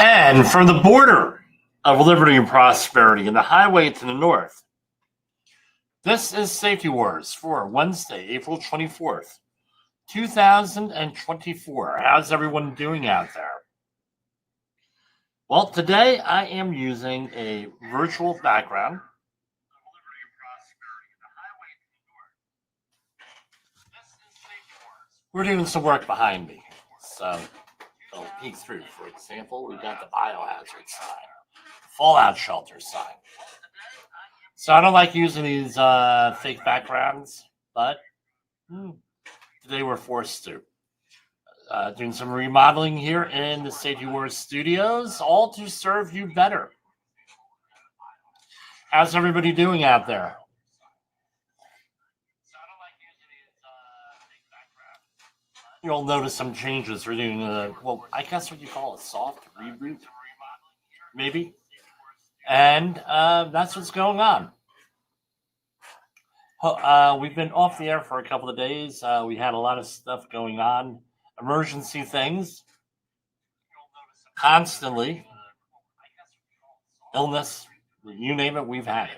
And from the border of liberty and prosperity and the highway to the north, this is Safety Wars for Wednesday, April 24th, 2024. How's everyone doing out there? Well, today I am using a virtual background. We're doing some work behind me. So I'll peek through. For example, we've got the biohazard sign, fallout shelter sign. So I don't like using these fake backgrounds, but today we're forced to. Doing some remodeling here in the Safetywars studios, all to serve you better. How's everybody doing out there? You'll notice some changes. We're doing I guess what you call a soft reboot, maybe. And that's what's going on. We've been off the air for a couple of days. We had a lot of stuff going on, emergency things, constantly, illness, you name it, we've had it.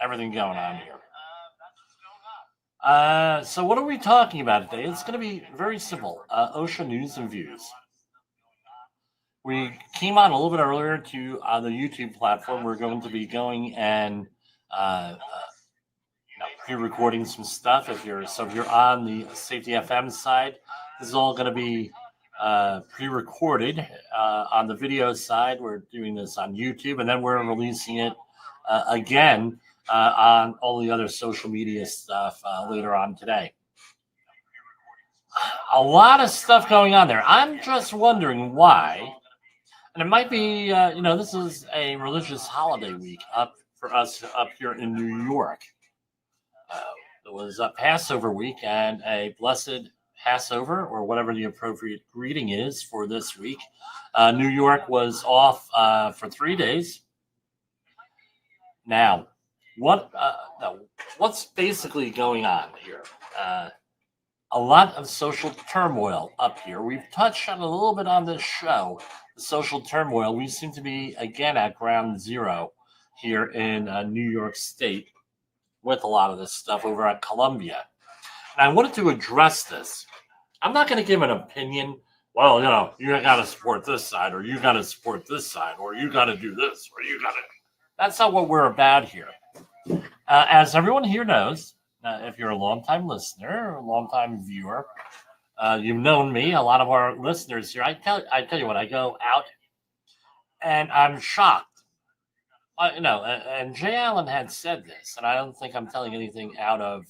Everything going on here. So what are we talking about today? It's going to be very simple. OSHA news and views. We came on a little bit earlier to the YouTube platform. We're going to be going and pre-recording some stuff. If you're on the Safety FM side, this is all going to be pre-recorded. On the video side, we're doing this on YouTube, and then we're releasing it again on all the other social media stuff later on today. A lot of stuff going on there. I'm just wondering why, and it might be, this is a religious holiday week up for us up here in New York. It was a Passover week and a blessed Passover, or whatever the appropriate greeting is for this week. New York was off for 3 days. Now, what's basically going on here? A lot of social turmoil up here. We've touched on a little bit on this show, the social turmoil. We seem to be, again, at ground zero here in New York State with a lot of this stuff over at Columbia. And I wanted to address this. I'm not going to give an opinion. Well, you got to support this side, or you got to support this side, or you got to do this, or you got to. That's not what we're about here. As everyone here knows, if you're a longtime listener, a longtime viewer, you've known me. A lot of our listeners here. I tell you what. I go out, and I'm shocked. And Jayallen had said this, and I don't think I'm telling anything out of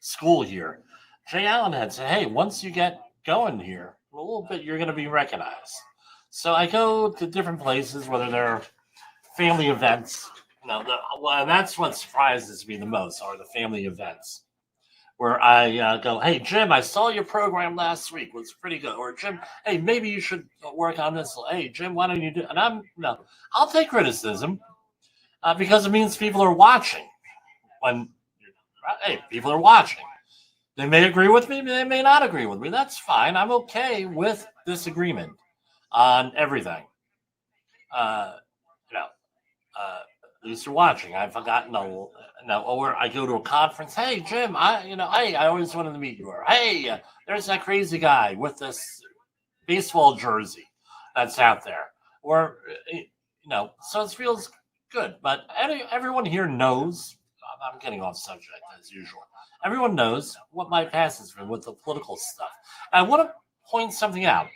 school here. Jayallen had said, hey, once you get going here, a little bit, you're going to be recognized. So I go to different places, whether they're family events. That's what surprises me the most, are the family events, where I go, hey, Jim, I saw your program last week. It was pretty good. Or, Jim, hey, maybe you should work on this. Hey, Jim, why don't you do it? And I'll take criticism because it means people are watching. People are watching. They may agree with me. They may not agree with me. That's fine. I'm okay with disagreement on everything. At least you're watching. I've forgotten. Or I go to a conference. Hey, Jim, I always wanted to meet you. Or, hey, there's that crazy guy with this baseball jersey that's out there. Or, so it feels good. But everyone here knows. I'm getting off subject as usual. Everyone knows what my past has been with the political stuff. I want to point something out.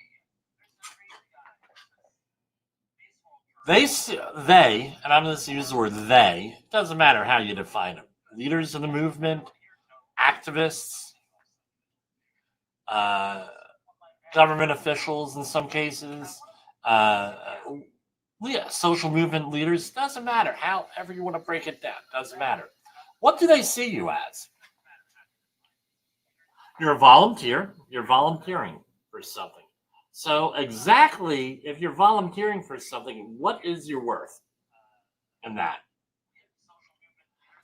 They, and I'm going to use the word they, it doesn't matter how you define them. Leaders of the movement, activists, government officials in some cases, social movement leaders, doesn't matter. However you want to break it down, doesn't matter. What do they see you as? You're a volunteer. You're volunteering for something. So exactly, if you're volunteering for something, what is your worth in that?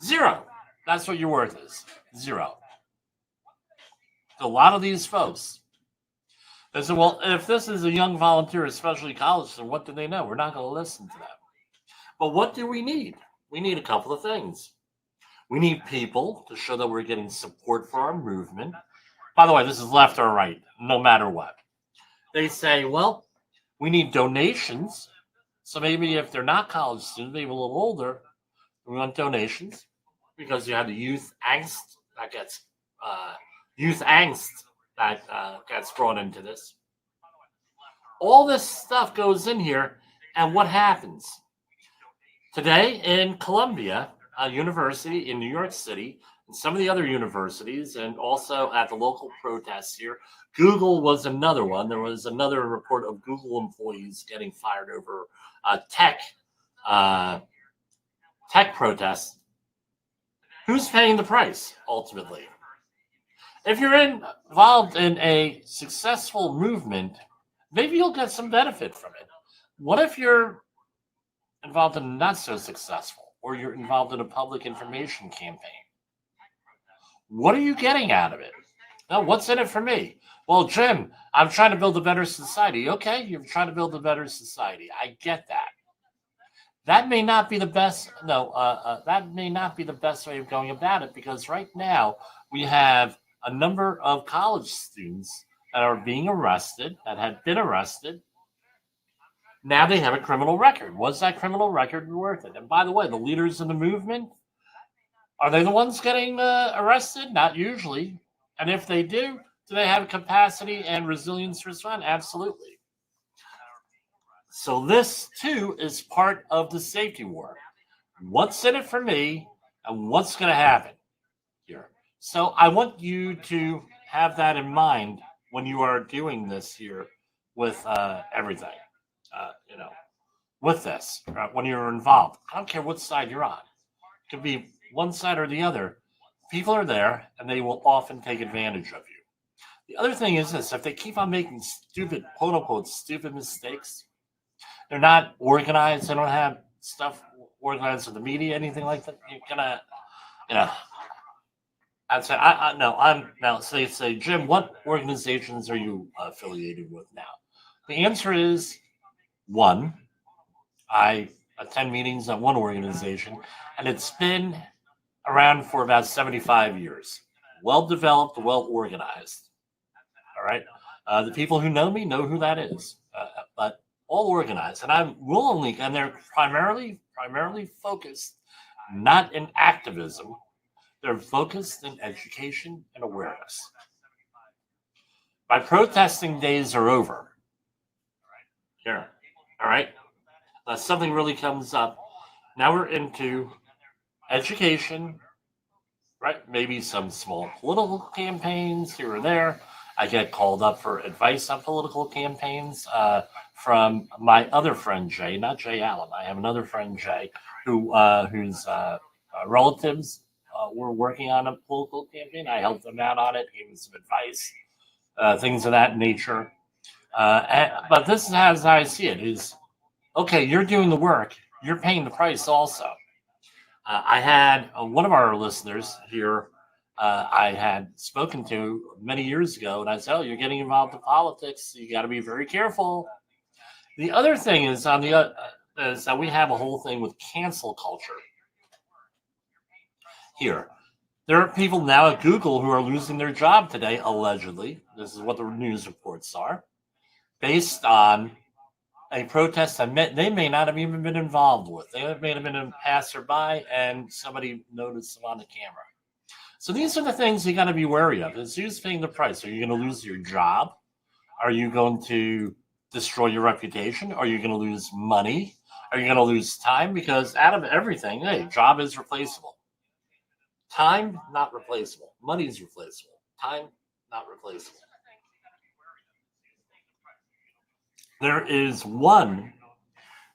0. That's what your worth is. 0. A lot of these folks. They said, well, if this is a young volunteer, especially college, then what do they know? We're not going to listen to them. But what do we need? We need a couple of things. We need people to show that we're getting support for our movement. By the way, this is left or right, no matter what. They say, well, we need donations. So maybe if they're not college students, maybe a little older, we want donations because you have the uh, youth angst that gets brought into this. All this stuff goes in here, and what happens today in Columbia University in New York City, and some of the other universities, and also at the local protests here? Google was another one. There was another report of Google employees getting fired over tech uh, tech protests. Who's paying the price ultimately? If you're involved in a successful movement, maybe you'll get some benefit from it. What if you're involved in not so successful, or you're involved in a public information campaign? What are you getting out of it? Now, what's in it for me? Well, Jim, I'm trying to build a better society. Okay, you're trying to build a better society. I get that. That may not be the best. No, that may not be the best way of going about it, because right now we have a number of college students that are being arrested, that had been arrested. Now they have a criminal record. Was that criminal record worth it? And by the way, the leaders in the movement, are they the ones getting arrested? Not usually. And if they do they have capacity and resilience to respond? Absolutely. So this too is part of the safety war. What's in it for me, and what's going to happen here? So I want you to have that in mind when you are doing this here with everything. You know, with this, when you're involved. I don't care what side you're on. It could be one side or the other. People are there, and they will often take advantage of you. The other thing is this: if they keep on making stupid, quote unquote, stupid mistakes, they're not organized. They don't have stuff organized with the media, anything like that. You're gonna, you know. I'd say, no. I'm now say, Jim, what organizations are you affiliated with now? The answer is one. I attend meetings at one organization, and it's been around for about 75 years. Well developed, well organized. All right. The people who know me know who that is, but all organized, and and they're primarily focused not in activism. They're focused in education and awareness. My protesting days are over. Here, all right. Something really comes up. Now we're into education, right? Maybe some small political campaigns here or there. I get called up for advice on political campaigns from my other friend Jay, not Jay Allen. I have another friend Jay whose relatives were working on a political campaign. I helped them out on it, gave them some advice, things of that nature. But this is as I see it: is okay. You're doing the work. You're paying the price also. I had one of our listeners here. I had spoken to many years ago, and I said, "Oh, you're getting involved in politics. You got to be very careful." The other thing is is that we have a whole thing with cancel culture here. There are people now at Google who are losing their job today, allegedly. This is what the news reports are, based on a protest that they may not have even been involved with. They may have been a passerby, and somebody noticed them on the camera. So these are the things you got to be wary of. Is who's paying the price? Are you going to lose your job? Are you going to destroy your reputation? Are you going to lose money? Are you going to lose time? Because out of everything, hey, job is replaceable. Time, not replaceable. Money is replaceable. Time, not replaceable. There is one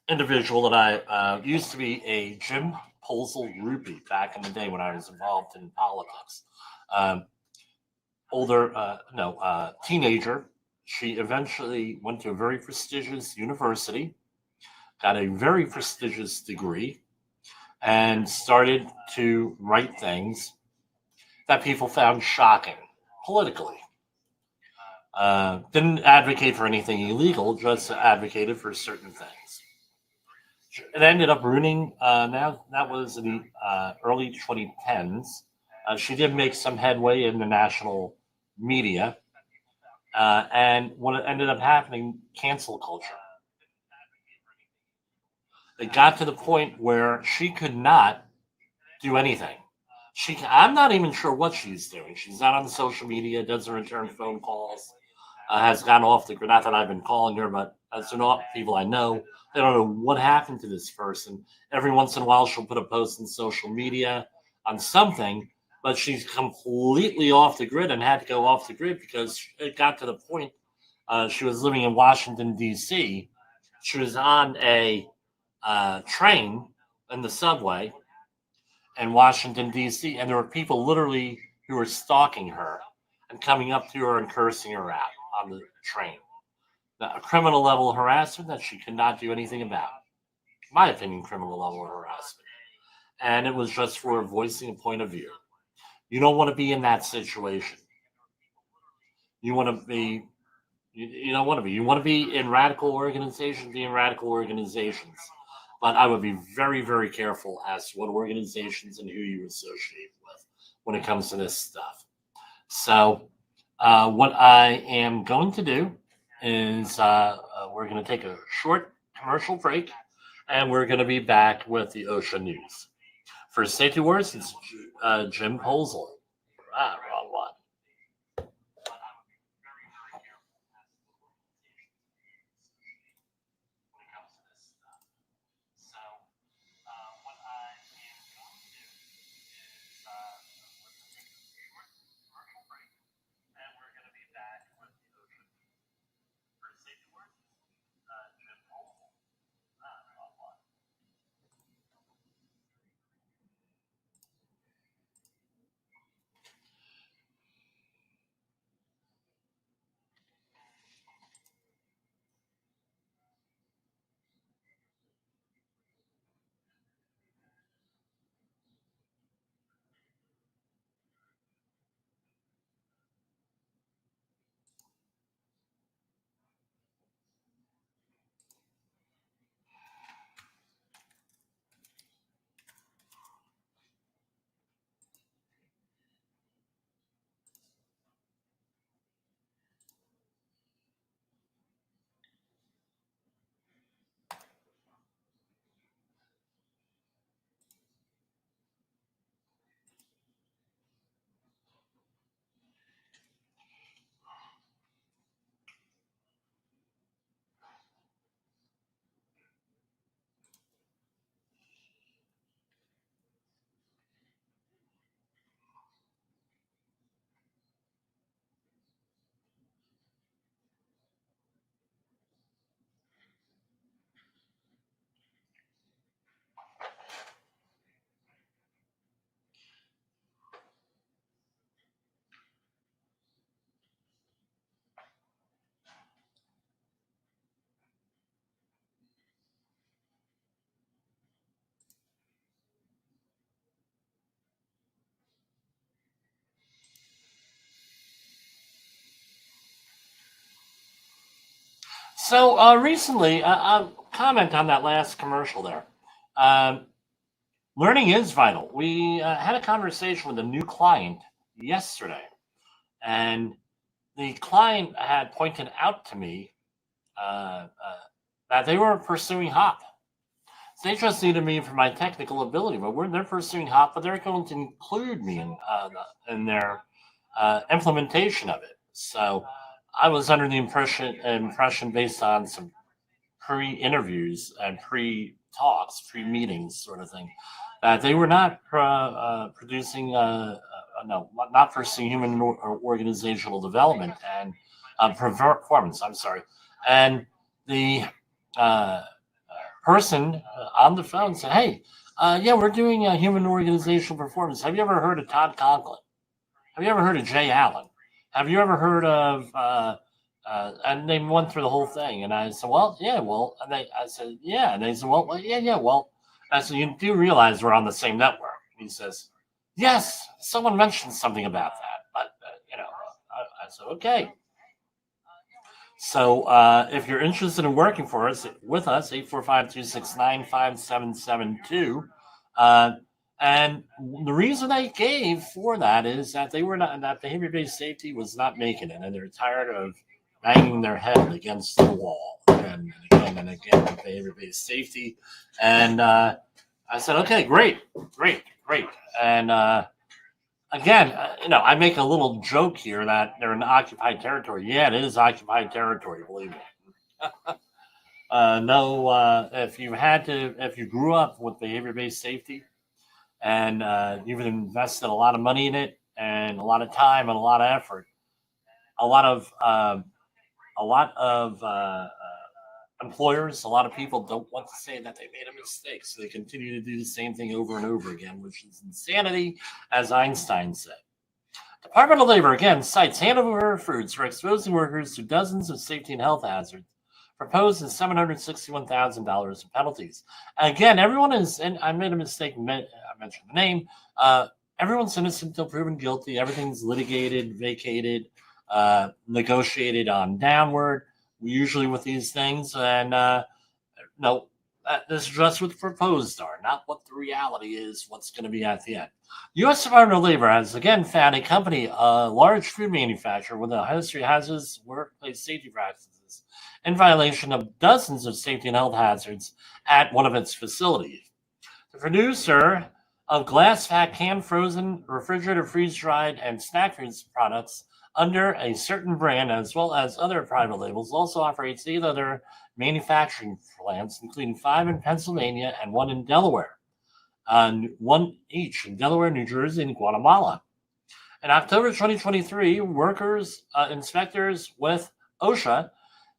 individual that I used to be a Jim Polzel groupie back in the day when I was involved in politics. Um, Teenager. She eventually went to a very prestigious university, got a very prestigious degree, and started to write things that people found shocking politically. Didn't advocate for anything illegal, just advocated for certain things. It ended up ruining. Now that was in the early 2010s. She did make some headway in the national media, and what ended up happening, cancel culture. It got to the point where she could not do anything. I'm not even sure what she's doing. She's not on social media, doesn't return phone calls, has gone off the grid. Not that I've been calling her, but as to know people I know, they don't know what happened to this person. Every once in a while, she'll put a post in social media on something, but she's completely off the grid and had to go off the grid because it got to the point. She was living in Washington, D.C. She was on a train in the subway in Washington, D.C., and there were people literally who were stalking her and coming up to her and cursing her out on the train. Now, a criminal level harassment that she could not do anything about. In my opinion, criminal level harassment. And it was just for voicing a point of view. You don't want to be in that situation. You want to be, you don't want to be. You want to be in radical organizations, be in radical organizations. But I would be very, very careful as to what organizations and who you associate with when it comes to this stuff. So, what I am going to do is we're going to take a short commercial break, and we're going to be back with the OSHA news. For Safetywars, it's Jim Posel. Wrong one. So recently, I'll comment on that last commercial there. Um, Learning is vital. We had a conversation with a new client yesterday, and the client had pointed out to me that they were pursuing HOP. They just needed me for my technical ability, but they're pursuing HOP, but they're going to include me in their implementation of it. So I was under the impression based on some pre-interviews and pre-talks, pre-meetings, sort of thing, that they were not producing, no, not pursuing human or organizational development and performance. I'm sorry, and the person on the phone said, "Hey, yeah, we're doing human organizational performance. Have you ever heard of Todd Conklin? Have you ever heard of Jay Allen? Have you ever heard of?" And they went through the whole thing, and I said, "Well, yeah, well," I said, "Yeah," and they said, "Well, yeah, yeah, well." I said, "You do realize we're on the same network?" He says, "Yes, someone mentioned something about that, but I said, "Okay." So if you're interested in working for us, with us, 845-269-5772. And the reason I gave for that is that they were not, that behavior-based safety was not making it, and they're tired of banging their head against the wall and again and again with behavior-based safety. And I said, okay, great. And again, I make a little joke here that they're in occupied territory. Yeah, it is occupied territory, believe me. No, if you grew up with behavior-based safety and you've invested a lot of money in it and a lot of time and a lot of effort, a lot of employers, a lot of people don't want to say that they made a mistake, so they continue to do the same thing over and over again, which is insanity, as Einstein said. Department of Labor, again, cites Hanover Foods for exposing workers to dozens of safety and health hazards, proposed is $761,000 in penalties. Again, everyone is, and I made a mistake, I mentioned the name, everyone's innocent until proven guilty, everything's litigated, vacated, negotiated on downward, usually with these things, and no, this is just what the proposed are, not what the reality is, what's going to be at the end. U.S. Department of Labor has again found a company, a large food manufacturer with a history of hazardous workplace safety practices in violation of dozens of safety and health hazards at one of its facilities. The producer of glass packed, canned, frozen, refrigerated, freeze-dried, and snack foods products under a certain brand, as well as other private labels, also operates 8 other manufacturing plants, including 5 in Pennsylvania and 1 in Delaware, one each in Delaware, New Jersey, and Guatemala. In October 2023, inspectors with OSHA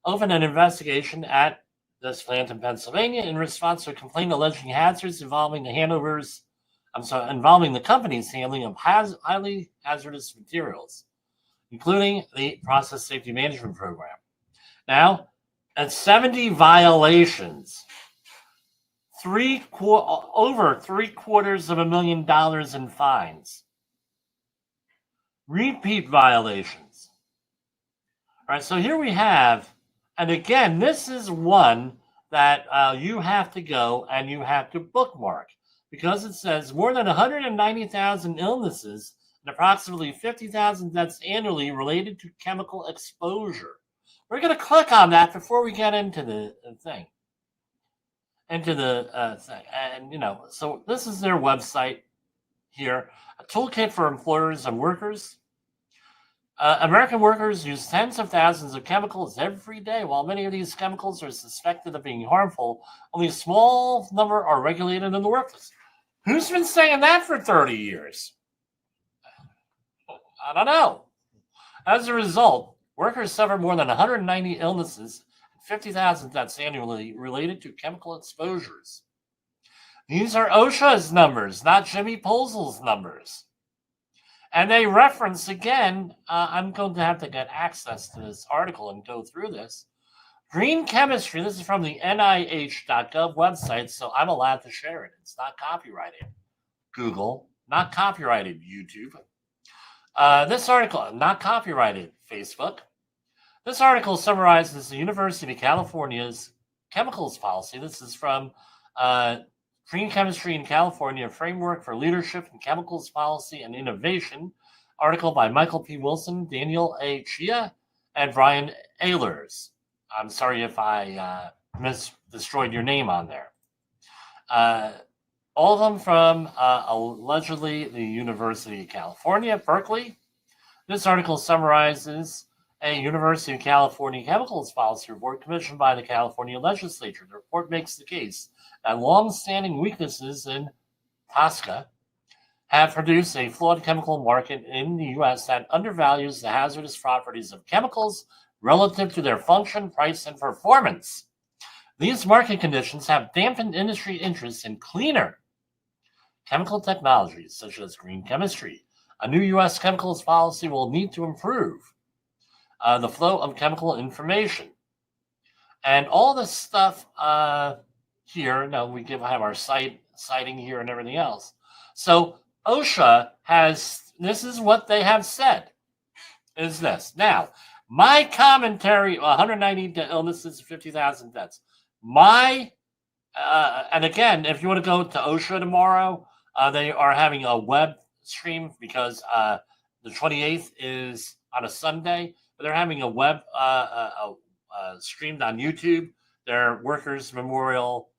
opened an investigation at this plant in Pennsylvania in response to a complaint alleging hazards involving the company's handling of highly hazardous materials, including the Process Safety Management Program. Now, at 70 violations, over $750,000 in fines, repeat violations. All right, so here we have, and again, this is one that you have to go and you have to bookmark, because it says more than 190,000 illnesses and approximately 50,000 deaths annually related to chemical exposure. We're going to click on that before we get into the thing. And, so this is their website here, a toolkit for employers and workers. American workers use tens of thousands of chemicals every day. While many of these chemicals are suspected of being harmful, only a small number are regulated in the workplace. Who's been saying that for 30 years? I don't know. As a result, workers suffer more than 190 illnesses and 50,000 deaths annually related to chemical exposures. These are OSHA's numbers, not Jimmy Polzel's numbers. And they reference, again, I'm going to have to get access to this article and go through this. Green chemistry, this is from the NIH.gov website, so I'm allowed to share it. It's not copyrighted. Google, not copyrighted. YouTube. This article, not copyrighted. Facebook. This article summarizes the University of California's chemicals policy. This is from Green Chemistry in California, Framework for Leadership in Chemicals Policy and Innovation, article by Michael P. Wilson, Daniel A. Chia, and Brian Ehlers. I'm sorry if I destroyed your name on there. All of them from allegedly the University of California, Berkeley. This article summarizes a University of California chemicals policy report commissioned by the California legislature. The report makes the case that long-standing weaknesses in TSCA have produced a flawed chemical market in the U.S. that undervalues the hazardous properties of chemicals relative to their function, price, and performance. These market conditions have dampened industry interest in cleaner chemical technologies, such as green chemistry. A new U.S. chemicals policy will need to improve the flow of chemical information. And all this stuff here, now we have our citing here and everything else. So OSHA has, this is what they have said, is this. Now, My commentary: 190 illnesses, 50,000 deaths. And again, if you want to go to OSHA tomorrow, they are having a web stream because the 28th is on a Sunday, but they're having a web streamed on YouTube. Their Workers' Memorial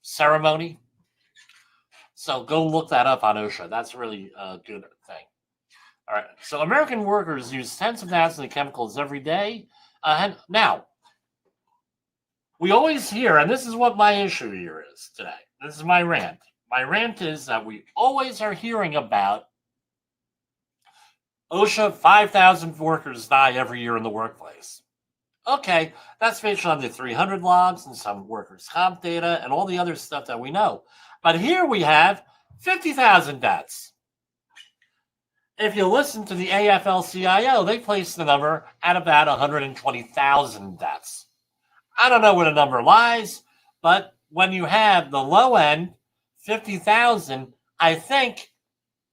ceremony. So go look that up on OSHA. That's really a good thing. All right. So American workers use tens of thousands of chemicals every day. And now, we always hear, and this is what my issue here is today. This is my rant. My rant is that we always are hearing about OSHA, 5,000 workers die every year in the workplace. Okay, that's based on the 300 logs and some workers' comp data and all the other stuff that we know. But here we have 50,000 deaths. If you listen to the AFL-CIO, they place the number at about 120,000 deaths. I don't know where the number lies, but when you have the low end, 50,000, I think,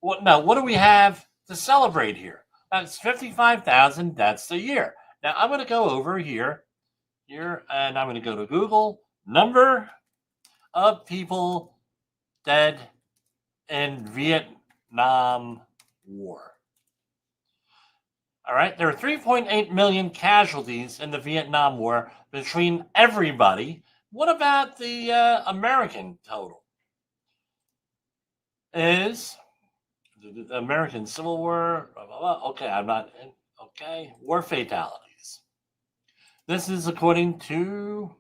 what do we have to celebrate here? That's 55,000 deaths a year. Now, I'm going to go over here, and I'm going to go to Google, number of people dead in Vietnam War. All right, there are 3.8 million casualties in the Vietnam War between everybody. What about the American total? Is the American Civil War? Blah, blah, blah. Okay, I'm not in. Okay, war fatalities. This is according to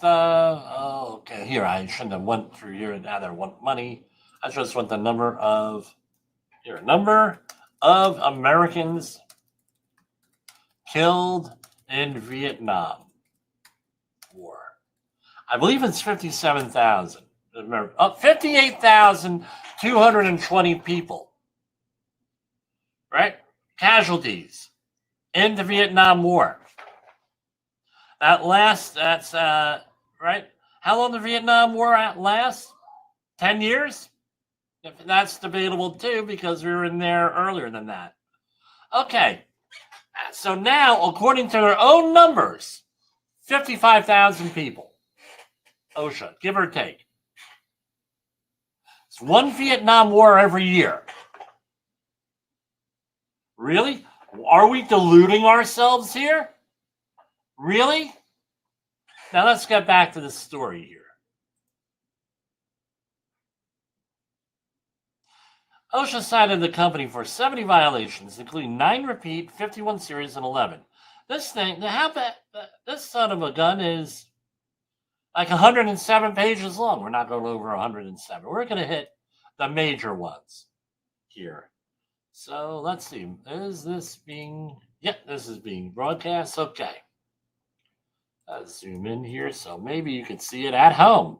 okay, here, I shouldn't have went through here and now they want money. I just want the number of Americans killed in Vietnam War. I believe it's 57,000. 58,220 people. Right? Casualties in the Vietnam War. That's right. How long did the Vietnam War last? 10 years? That's debatable too, because we were in there earlier than that. Okay. So now, according to their own numbers, 55,000 people. OSHA, give or take. It's one Vietnam War every year. Really? Are we deluding ourselves here? Really? Now let's get back to the story here. OSHA cited the company for 70 violations, including 9 repeat, 51 serious, and 11. This thing, this son of a gun is like 107 pages long. We're not going over 107. We're going to hit the major ones here. So let's see. Is this being... Yep, this is being broadcast. Okay. Let's zoom in here so maybe you can see it at home.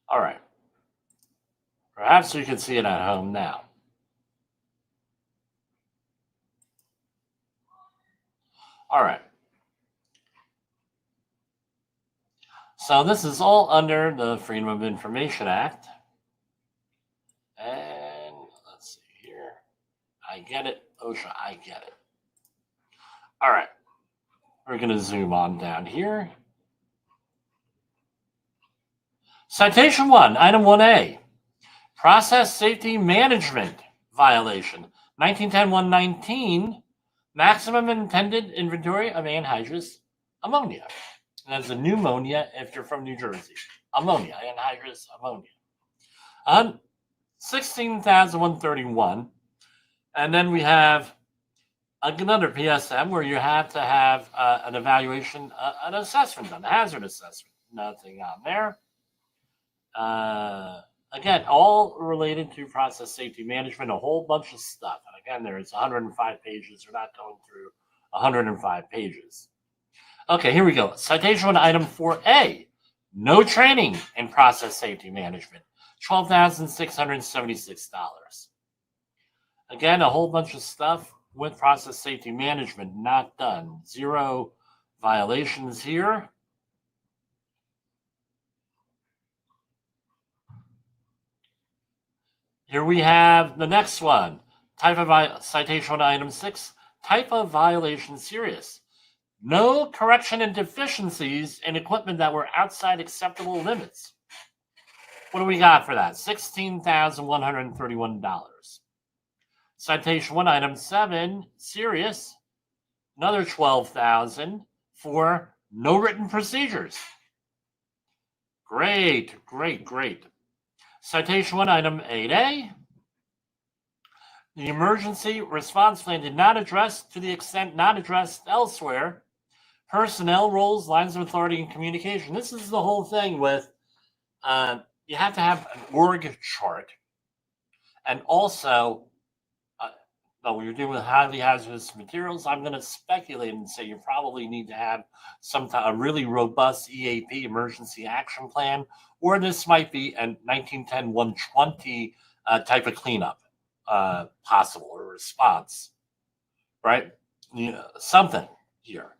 All right. Perhaps you can see it at home now. All right. So this is all under the Freedom of Information Act. And let's see here. I get it. OSHA, I get it. All right. We're going to zoom on down here. Citation 1, Item 1A. Process Safety Management Violation. 1910-119. Maximum intended inventory of anhydrous ammonia. And that's a pneumonia if you're from New Jersey. Ammonia, anhydrous ammonia. 16,131. And then we have another PSM where you have to have an evaluation, an assessment done, a hazard assessment. Nothing on there. Again, all related to process safety management, a whole bunch of stuff. And again, there's 105 pages. We're not going through 105 pages. Okay, here we go. Citation 1, Item 4A. No training in process safety management. $12,676. Again, a whole bunch of stuff. with process safety management, not done. 0 violations here. Here we have the next one. Type of citation item 6. Type of violation serious. No correction and deficiencies in equipment that were outside acceptable limits. What do we got for that? $16,131. Citation 1, item 7, serious. Another $12,000 for no written procedures. Great. Citation 1, item 8A. The emergency response plan did not address, to the extent not addressed elsewhere, personnel roles, lines of authority, and communication. This is the whole thing with you have to have an org chart. And also, when you're dealing with highly hazardous materials, I'm going to speculate and say you probably need to have a really robust EAP, emergency action plan, or this might be a 1910-120 type of cleanup possible, or response, right? Something here.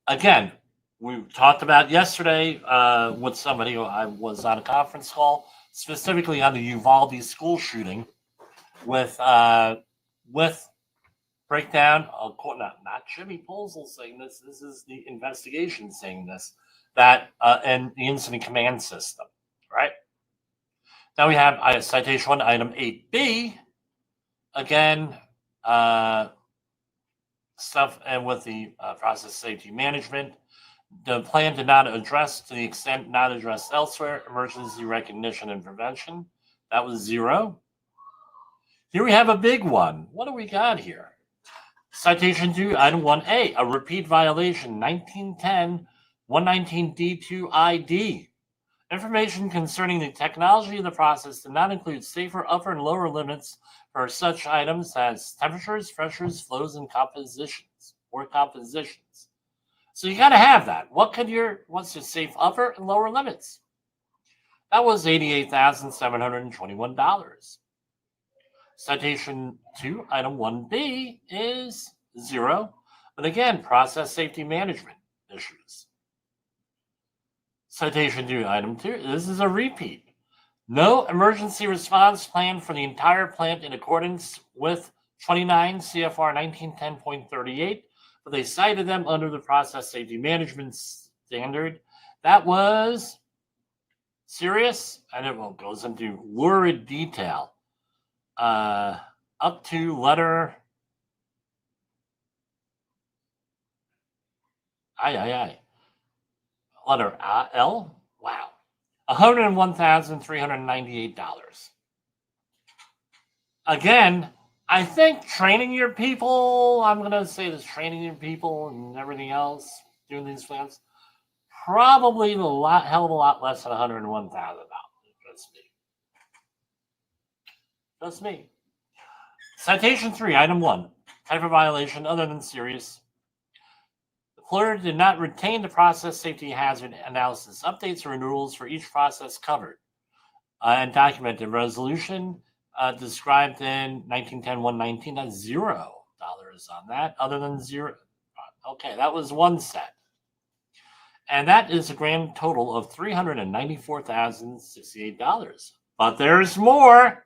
Again, we talked about yesterday with somebody who I was on a conference call, specifically on the Uvalde school shooting, with breakdown. Not Jimmy Posel saying this. This is the investigation saying this. That and the incident command system, right? Now we have citation 1, item 8B. Again, stuff and with the process safety management. The plan did not address, to the extent not addressed elsewhere, emergency recognition and prevention. That was 0. Here we have a big one. What do we got here? Citation 2, item 1A, a repeat violation, 1910-119D2ID. Information concerning the technology of the process did not include safer upper and lower limits for such items as temperatures, pressures, flows, and compositions. So you got to have that. What's your safe upper and lower limits? That was $88,721. Citation 2, item 1B is 0. But again, process safety management issues. Citation 2, item 2, this is a repeat. No emergency response plan for the entire plant in accordance with 29 CFR 1910.38, but they cited them under the process safety management standard. That was serious, and it goes into lurid detail. Up to letter letter L. Wow, $101,398. Again, I think training your people, I'm going to say this, training your people and everything else, doing these plans, probably hell of a lot less than $101,000. Just me. Citation 3, item 1, type of violation other than serious. The employer did not retain the process safety hazard analysis updates or renewals for each process covered and documented. Resolution described in 1910-119, that's $0 on that, other than 0. Okay, that was one set. And that is a grand total of $394,068. But there's more.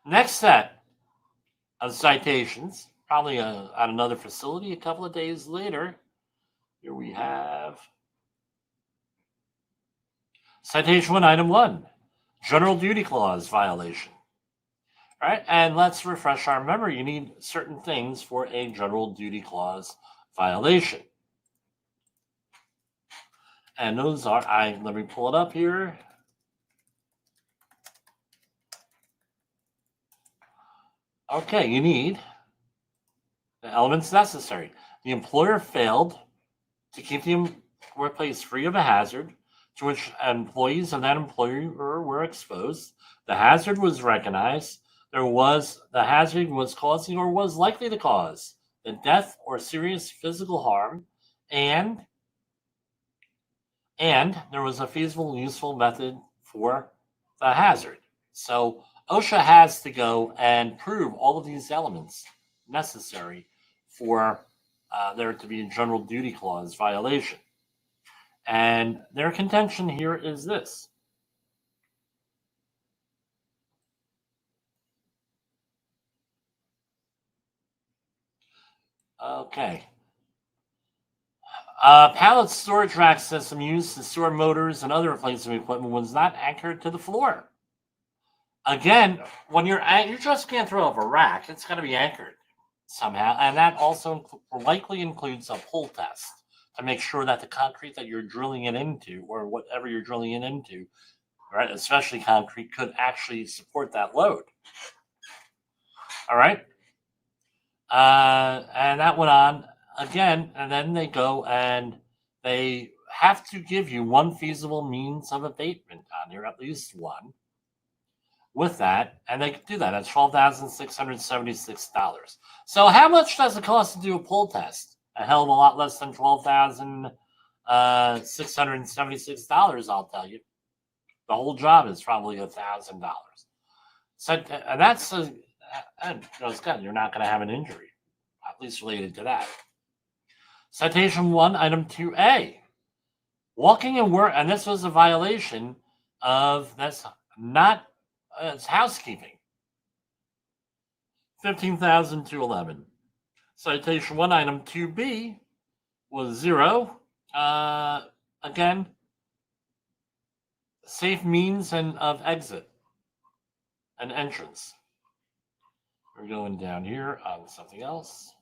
Next set of citations, probably at another facility a couple of days later. Here we have citation 1, item 1, general duty clause violation. All right, and let's refresh our memory. You need certain things for a general duty clause violation. And those are, let me pull it up here. Okay, you need the elements necessary. The employer failed to keep the workplace free of a hazard to which employees of that employer were exposed. The hazard was recognized. The hazard was causing or was likely to cause the death or serious physical harm, and there was a feasible and useful method for the hazard. So OSHA has to go and prove all of these elements necessary for there to be a general duty clause violation. And their contention here is this. Okay. Pallet storage rack system used to store motors and other replacement equipment was not anchored to the floor. Again, when you just can't throw up a rack, it's got to be anchored somehow, and that also likely includes a pull test to make sure that the concrete that you're drilling it into, or whatever you're drilling it into, right, especially concrete, could actually support that load. All right, and that went on again, and then they go and they have to give you one feasible means of abatement on here, at least one. With that, and they can do that. That's $12,676. So how much does it cost to do a pull test? A hell of a lot less than $12,676. I'll tell you. The whole job is probably $1,000. So, and that's and you're not going to have an injury, at least related to that. Citation 1, item 2A. Walking and work, and this was a violation of that's not. It's housekeeping. 15,211. Citation 1, item 2B was 0. Again, safe means of exit and entrance. We're going down here on something else.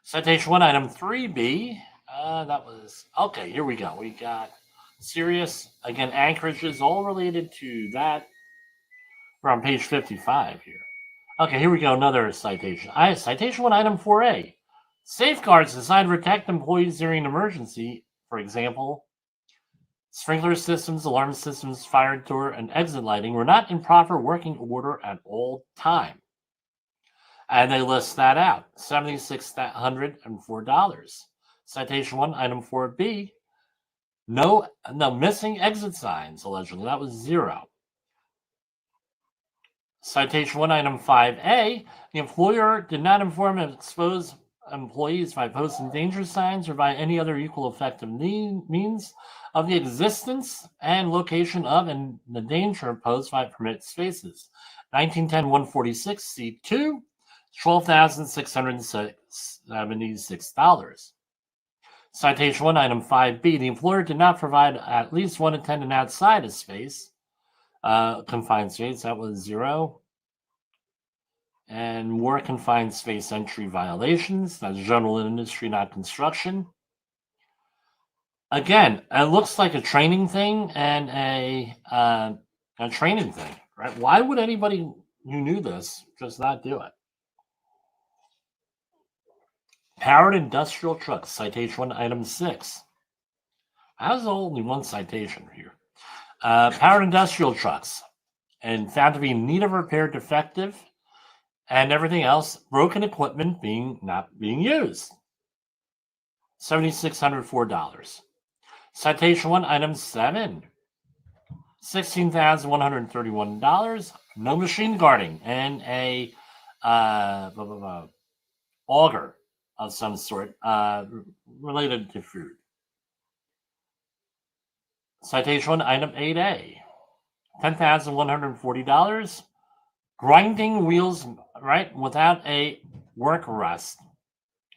Citation 1, item 3B. That was okay. Here we go. We got serious again anchorages, all related to that. We're on page 55 here. Okay, here we go. Another citation. Citation 1, item 4A. Safeguards designed to protect employees during an emergency, for example, sprinkler systems, alarm systems, fire door, and exit lighting, were not in proper working order at all time. And they list that out. $7,604. Citation 1, item 4B. No missing exit signs, allegedly. That was 0. Citation 1, item 5A, the employer did not inform and expose employees by posting danger signs or by any other equal effective means of the existence and location of and the danger posed by permitted spaces. 1910-146 C2, $12,676. Citation 1, item 5B, the employer did not provide at least one attendant outside a space. Confined space, that was 0. And more confined space entry violations, that's general industry, not construction. Again, it looks like a training thing and a training thing, right? Why would anybody who knew this just not do it? Powered industrial trucks, citation 1, item 6. How's only one citation here? Powered industrial trucks, and found to be in need of repair, defective, and everything else, broken equipment not being used. $7,604. Citation 1, item 7. $16,131. No machine guarding and a auger of some sort related to food. Citation 1, item 8A. $10,140. Grinding wheels, right, without a work rest,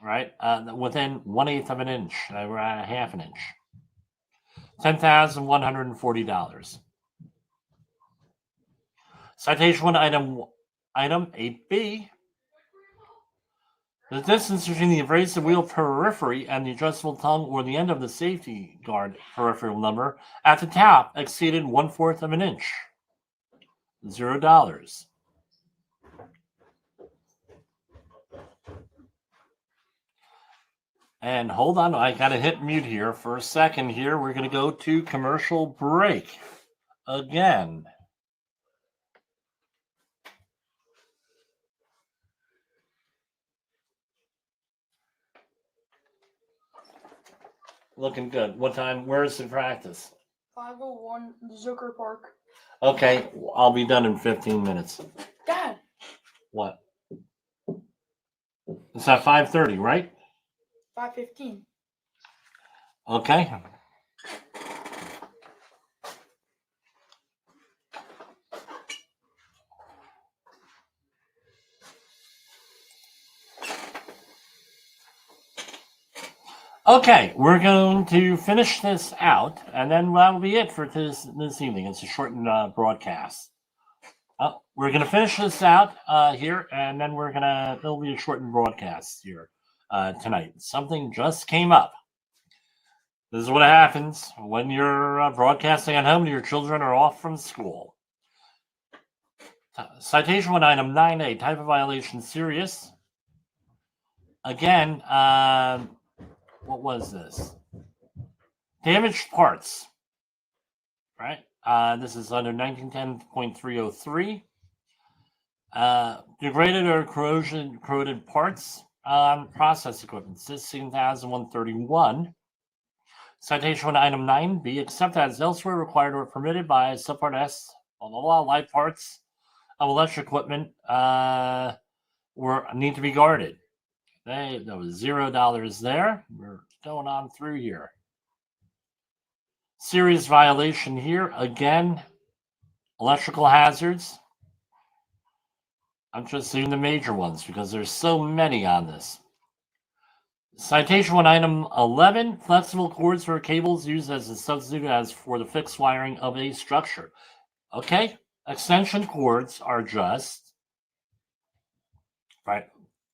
right, within 1/8 of an inch, or a half an inch. $10,140. Citation 1, item 8B. The distance between the abrasive wheel periphery and the adjustable tongue or the end of the safety guard peripheral number at the top exceeded 1/4 of an inch. $0. And hold on, I gotta hit mute here for a second here. We're gonna go to commercial break again. Looking good. What time? Where is the practice? 501 Zucker Park. Okay, I'll be done in 15 minutes. Dad. What? It's at 5:30, right? 5:15. Okay. Okay, we're going to finish this out, and then that'll be it for this evening. It's a shortened broadcast. We're going to finish this out here, and then it'll be a shortened broadcast here tonight. Something just came up. This is what happens when you're broadcasting at home and your children are off from school. Citation 1, item 9A, type of violation serious. Again, what was this? Damaged parts, right? This is under 1910.303. Degraded or corroded parts on process equipment, 16,131. Citation 1, item 9B, except as elsewhere required or permitted by subpart S, blah, blah, blah, light parts of electric equipment need to be guarded. There was $0 there. We're going on through here. Serious violation here. Again, electrical hazards. I'm just doing the major ones because there's so many on this. Citation 1, item 11, flexible cords or cables used as a substitute as for the fixed wiring of a structure. Okay, extension cords are just, right,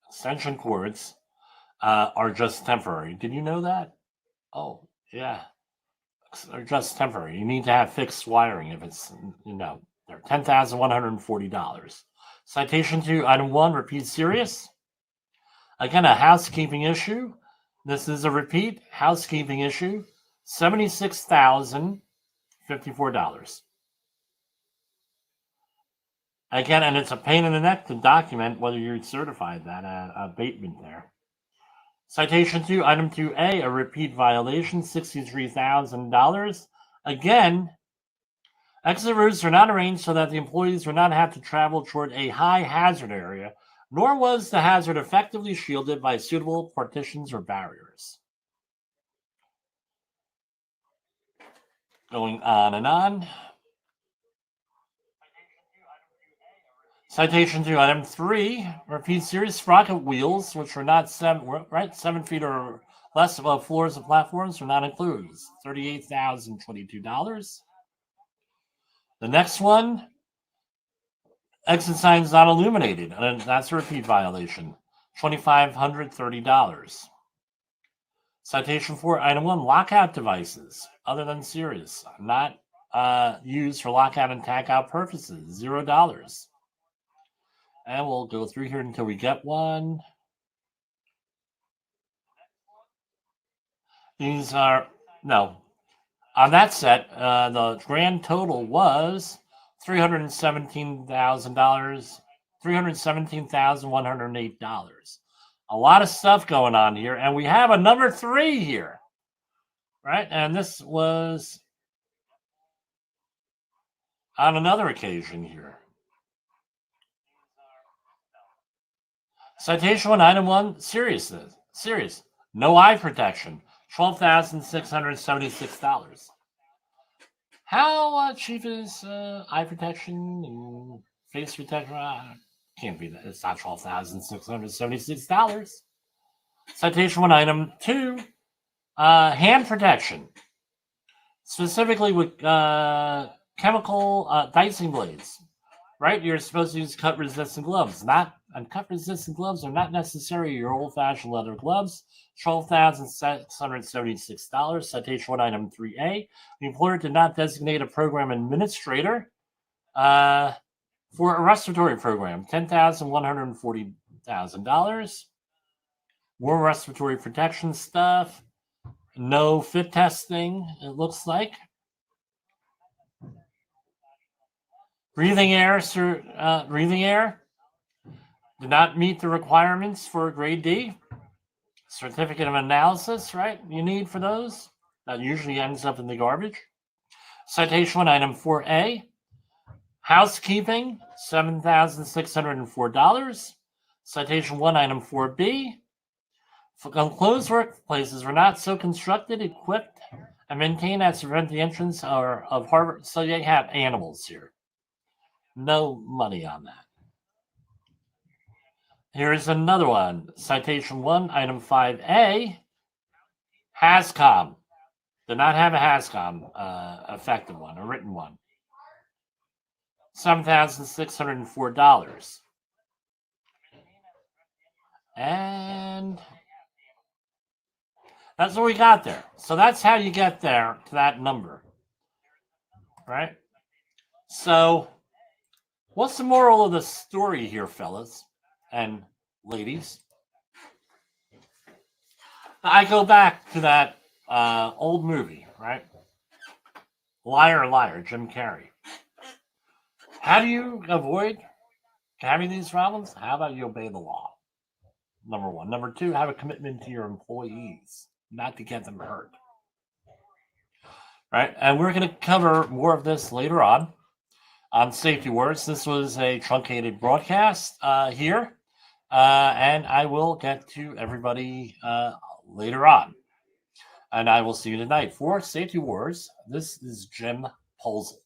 extension cords are just temporary. Did you know that? Oh, yeah. They're just temporary. You need to have fixed wiring if it's, they're $10,140. Citation 2, item 1, repeat serious. Again, a housekeeping issue. This is a repeat housekeeping issue, $76,054. Again, and it's a pain in the neck to document whether you're certified that abatement there. Citation 2, item 2A, a repeat violation, $63,000. Again, exit routes are not arranged so that the employees would not have to travel toward a high hazard area, nor was the hazard effectively shielded by suitable partitions or barriers. Going on and on. Citation 2, item 3, repeat serious sprocket wheels, which are not 7 feet or less above floors of platforms, are not included. $38,022. The next one, exit signs not illuminated, and that's a repeat violation, $2,530. Citation 4, item 1, lockout devices, other than serious, not used for lockout and tagout purposes, $0. And we'll go through here until we get one. These are, no. On that set, the grand total was $317,000, $317,108. A lot of stuff going on here. And we have a number 3 here, right? And this was on another occasion here. Citation 1, item 1, serious. No eye protection, $12,676. How cheap is eye protection and face protection? Can't be that. It's not $12,676. Citation 1, item 2, hand protection, specifically with chemical dicing blades. Right, you're supposed to use cut-resistant gloves. And cut-resistant gloves are not necessarily your old-fashioned leather gloves. $12,676. Citation 1, item 3A. The employer did not designate a program administrator for a respiratory program. $10,140,000. More respiratory protection stuff. No fit testing, it looks like. Breathing air did not meet the requirements for grade D. Certificate of analysis, right? You need for those. That usually ends up in the garbage. Citation 1, item 4A. Housekeeping, $7,604. Citation 1, item 4B. Enclosed workplaces were not so constructed, equipped, and maintained as to prevent the entrance of harbor. So you have animals here. No money on that. Here's another one. Citation 1, item 5A. HASCOM. Did not have a HASCOM effective one, a written one. $7,604. And that's what we got there. So that's how you get there to that number. Right? So what's the moral of the story here, fellas and ladies? I go back to that old movie, right? Liar, Liar, Jim Carrey. How do you avoid having these problems? How about you obey the law? Number one. Number two, have a commitment to your employees, not to get them hurt. Right? And we're going to cover more of this later on Safetywars. This was a truncated broadcast here. And I will get to everybody later on. And I will see you tonight for Safetywars. This is Jim Polzel.